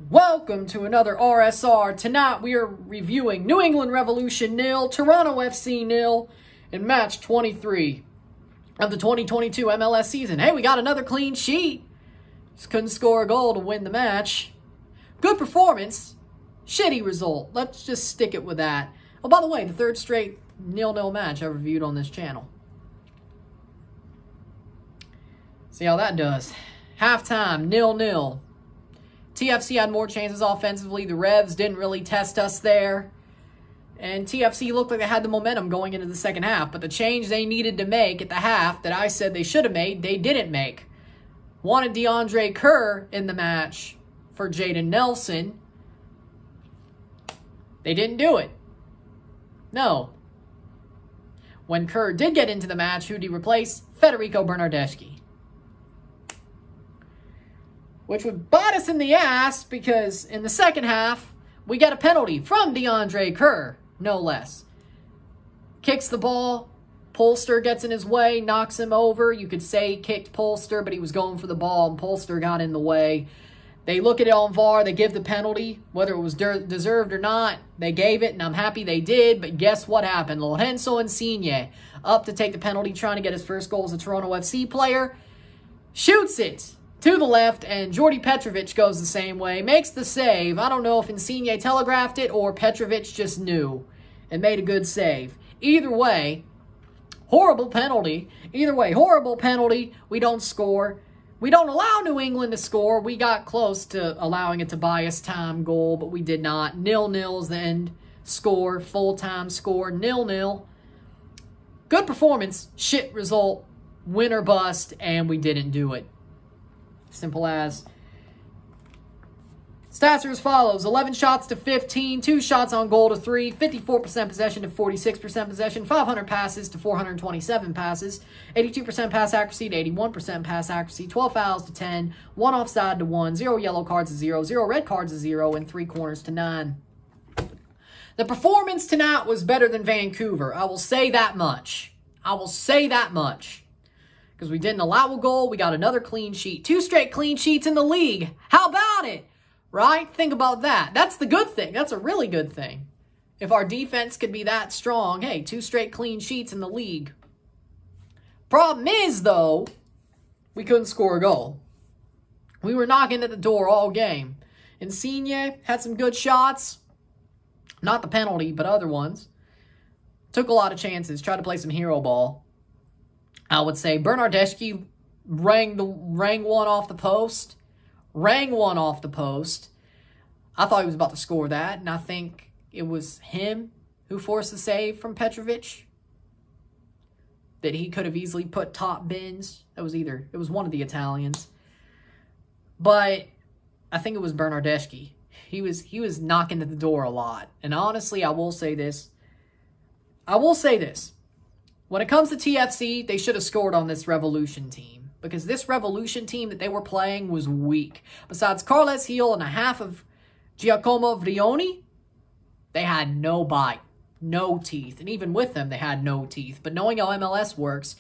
Welcome to another RSR. Tonight we are reviewing New England Revolution 0, Toronto FC 0 in match 23 of the 2022 MLS season. Hey, we got another clean sheet. Just couldn't score a goal to win the match. Good performance. Shitty result. Let's just stick it with that. Oh, by the way, the third straight 0-0 match I reviewed on this channel. See how that does. Halftime, 0-0. TFC had more chances offensively. The Revs didn't really test us there. And TFC looked like they had the momentum going into the second half. But the change they needed to make at the half that I said they should have made, they didn't make. Wanted DeAndre Kerr in the match for Jaden Nelson. They didn't do it. No. When Kerr did get into the match, who did he replace? Federico Bernardeschi. Which would bite us in the ass because in the second half, we get a penalty from DeAndre Kerr, no less. Kicks the ball. Polster gets in his way, knocks him over. You could say he kicked Polster, but he was going for the ball, and Polster got in the way. They look at it on VAR. They give the penalty, whether it was deserved or not. They gave it, and I'm happy they did. But guess what happened? Lorenzo Insigne, up to take the penalty, trying to get his first goal as a Toronto FC player, shoots it to the left, and Jordi Petrovic goes the same way, makes the save. I don't know if Insigne telegraphed it or Petrovic just knew and made a good save. Either way, horrible penalty. Either way, horrible penalty. We don't score. We don't allow New England to score. We got close to allowing it to buy us time goal, but we did not. 0-0 is the end score, full-time score, 0-0. Good performance, shit result, win or bust, and we didn't do it. Simple as. Stats are as follows. 11 shots to 15, 2 shots on goal to 3, 54% possession to 46% possession, 500 passes to 427 passes, 82% pass accuracy to 81% pass accuracy, 12 fouls to 10, 1 offside to 1, 0 yellow cards to 0, 0 red cards to 0, and 3 corners to 9. The performance tonight was better than Vancouver. I will say that much. I will say that much. Because we didn't allow a goal. We got another clean sheet. 2 straight clean sheets in the league. How about it? Right? Think about that. That's the good thing. That's a really good thing. If our defense could be that strong, hey, 2 straight clean sheets in the league. Problem is, though, we couldn't score a goal. We were knocking at the door all game. Insigne had some good shots. Not the penalty, but other ones. Took a lot of chances. Tried to play some hero ball. I would say Bernardeschi rang one off the post. Rang one off the post. I thought he was about to score that, and I think it was him who forced the save from Petrovic. That he could have easily put top bins. It was one of the Italians. But I think it was Bernardeschi. He was knocking at the door a lot. And honestly, I will say this. When it comes to TFC, they should have scored on this Revolution team. Because this Revolution team that they were playing was weak. Besides Carles Gil and a half of Giacomo Vrioni, they had no bite, no teeth. And even with them, they had no teeth. But knowing how MLS works,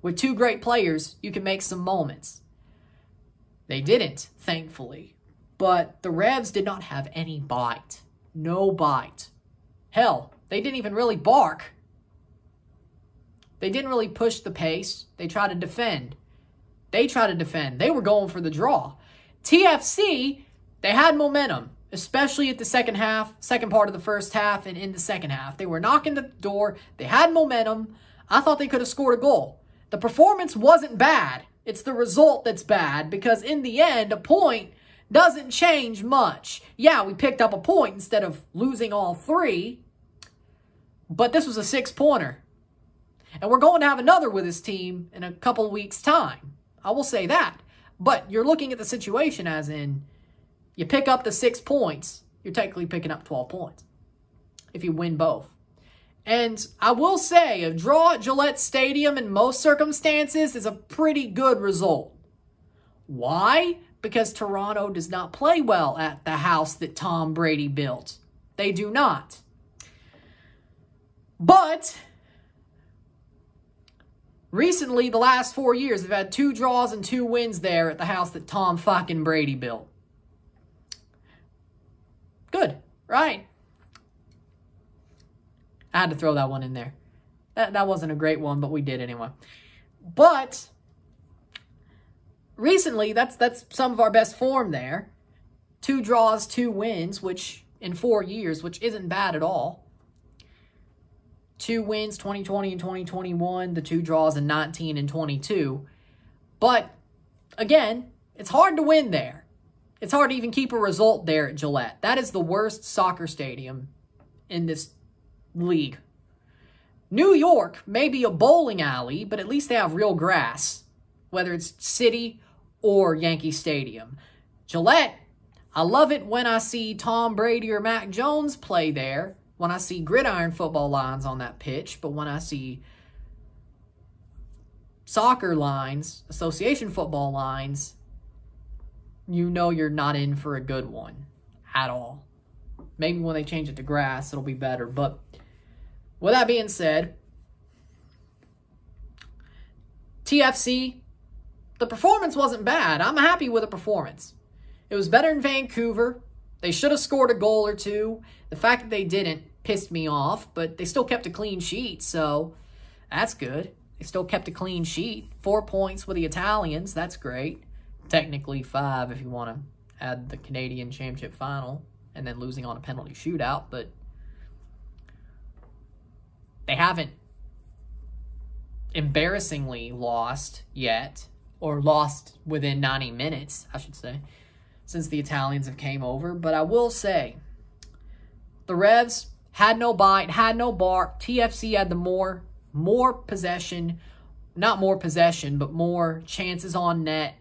with 2 great players, you can make some moments. They didn't, thankfully. But the Revs did not have any bite. No bite. Hell, they didn't even really bark. They didn't really push the pace. They tried to defend. They were going for the draw. TFC, they had momentum, especially at the second part of the first half and in the second half. They were knocking the door. They had momentum. I thought they could have scored a goal. The performance wasn't bad. It's the result that's bad because in the end, a point doesn't change much. Yeah, we picked up a point instead of losing all 3, but this was a 6-pointer. And we're going to have another with this team in a couple of weeks' time. I will say that. But you're looking at the situation as in, you pick up the 6 points, you're technically picking up 12 points. If you win both. And I will say, a draw at Gillette Stadium in most circumstances is a pretty good result. Why? Because Toronto does not play well at the house that Tom Brady built. They do not. But recently, the last 4 years, they've had 2 draws and 2 wins there at the house that Tom fucking Brady built. right? I had to throw that one in there. That wasn't a great one, but we did anyway. But recently, that's some of our best form there. 2 draws, 2 wins, which in 4 years, which isn't bad at all. 2 wins, 2020 and 2021. The 2 draws in 19 and 22. But again, it's hard to win there. It's hard to even keep a result there at Gillette. That is the worst soccer stadium in this league. New York may be a bowling alley, but at least they have real grass, whether it's City or Yankee Stadium. Gillette, I love it when I see Tom Brady or Mac Jones play there, when I see gridiron football lines on that pitch, but when I see soccer lines, association football lines, you know you're not in for a good one at all. Maybe when they change it to grass, it'll be better. But with that being said, TFC, the performance wasn't bad. I'm happy with the performance. It was better than Vancouver. They should have scored a goal or two. The fact that they didn't pissed me off, but they still kept a clean sheet, so that's good. They still kept a clean sheet. 4 points with the Italians. That's great. Technically 5 if you want to add the Canadian Championship Final and then losing on a penalty shootout, but they haven't embarrassingly lost yet, or lost within 90 minutes, I should say, since the Italians have came over. But I will say, the Revs had no bite, had no bark. TFC had the more possession, not more possession, but more chances on net,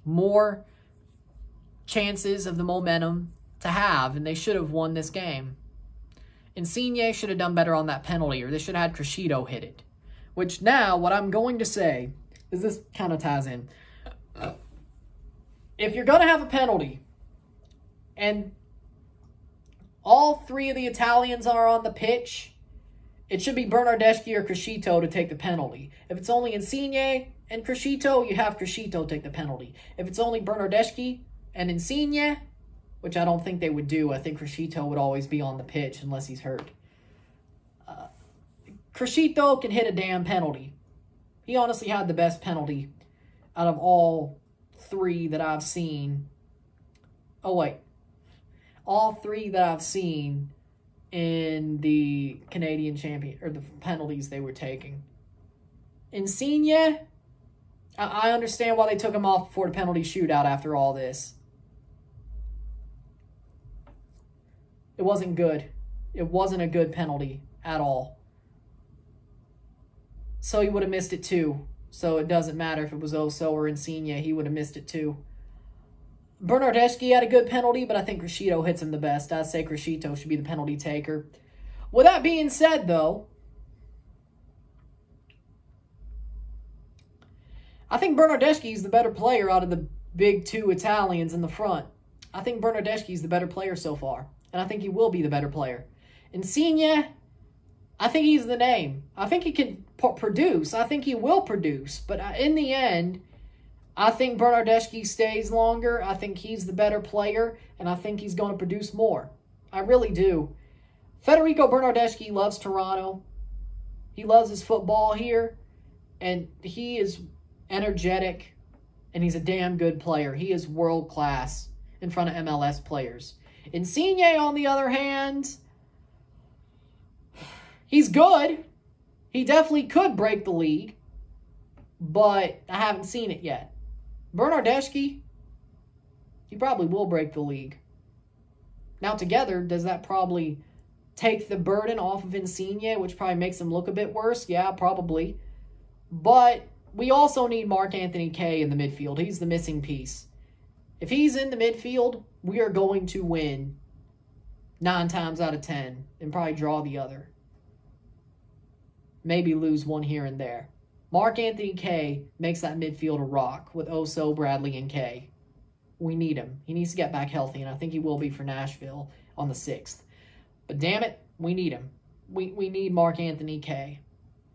more chances of the momentum to have, and they should have won this game. Insigne should have done better on that penalty, or they should have had Crescito hit it. Which now, what I'm going to say is this kind of ties in. If you're going to have a penalty, and all 3 of the Italians are on the pitch, it should be Bernardeschi or Crescito to take the penalty. If it's only Insigne and Crescito, you have Crescito take the penalty. If it's only Bernardeschi and Insigne, which I don't think they would do, I think Crescito would always be on the pitch unless he's hurt. Crescito can hit a damn penalty. He honestly had the best penalty out of all 3 that I've seen. Oh, wait. All 3 that I've seen in the Canadian champion, or the penalties they were taking. Insigne, I understand why they took him off before the penalty shootout after all this. It wasn't good. It wasn't a good penalty at all. So he would have missed it too. So it doesn't matter if it was Oso or Insigne. He would have missed it too. Bernardeschi had a good penalty, but I think Crescito hits him the best. I'd say Crescito should be the penalty taker. With that being said, though, I think Bernardeschi is the better player out of the big 2 Italians in the front. I think Bernardeschi is the better player so far, and I think he will be the better player. Insigne, I think he's the name. I think he can produce. I think he will produce. But in the end, I think Bernardeschi stays longer. I think he's the better player, and I think he's going to produce more. I really do. Federico Bernardeschi loves Toronto. He loves his football here, and he is energetic, and he's a damn good player. He is world class in front of MLS players. Insigne, on the other hand, he's good. He definitely could break the league, but I haven't seen it yet. Bernardeschi, he probably will break the league. Now, together, does that probably take the burden off of Insigne, which probably makes him look a bit worse? Yeah, probably. But we also need Mark-Anthony Kaye in the midfield. He's the missing piece. If he's in the midfield, we are going to win 9 times out of 10 and probably draw the other. Maybe lose one here and there. Mark-Anthony Kaye makes that midfield a rock with Oso, Bradley, and Kaye. We need him. He needs to get back healthy, and I think he will be for Nashville on the 6th. But damn it, we need him. We need Mark-Anthony Kaye.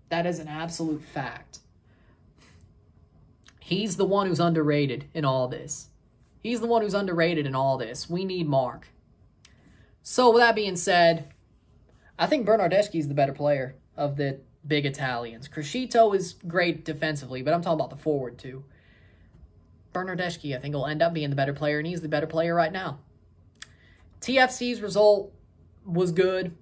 That is an absolute fact. He's the one who's underrated in all this. He's the one who's underrated in all this. We need Mark. So with that being said, I think Bernardeschi is the better player of the big Italians. Crescito is great defensively, but I'm talking about the forward too. Bernardeschi, I think, will end up being the better player, and he's the better player right now. TFC's result was good.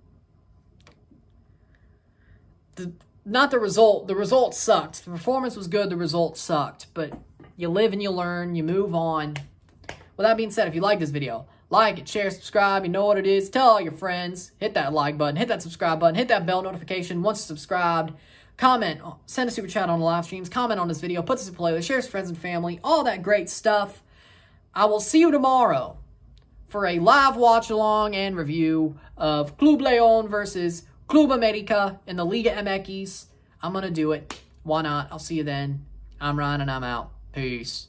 Not the result. The result sucked. The performance was good. The result sucked. But you live and you learn. You move on. With that being said, if you like this video, like it, share, subscribe. You know what it is. Tell all your friends. Hit that like button. Hit that subscribe button. Hit that bell notification once you're subscribed. Comment. Send a super chat on the live streams. Comment on this video. Put this in playlist. Share with friends and family. All that great stuff. I will see you tomorrow for a live watch-along and review of Club Leon versus Club America in the Liga MX. I'm going to do it. Why not? I'll see you then. I'm Ryan and I'm out. Peace.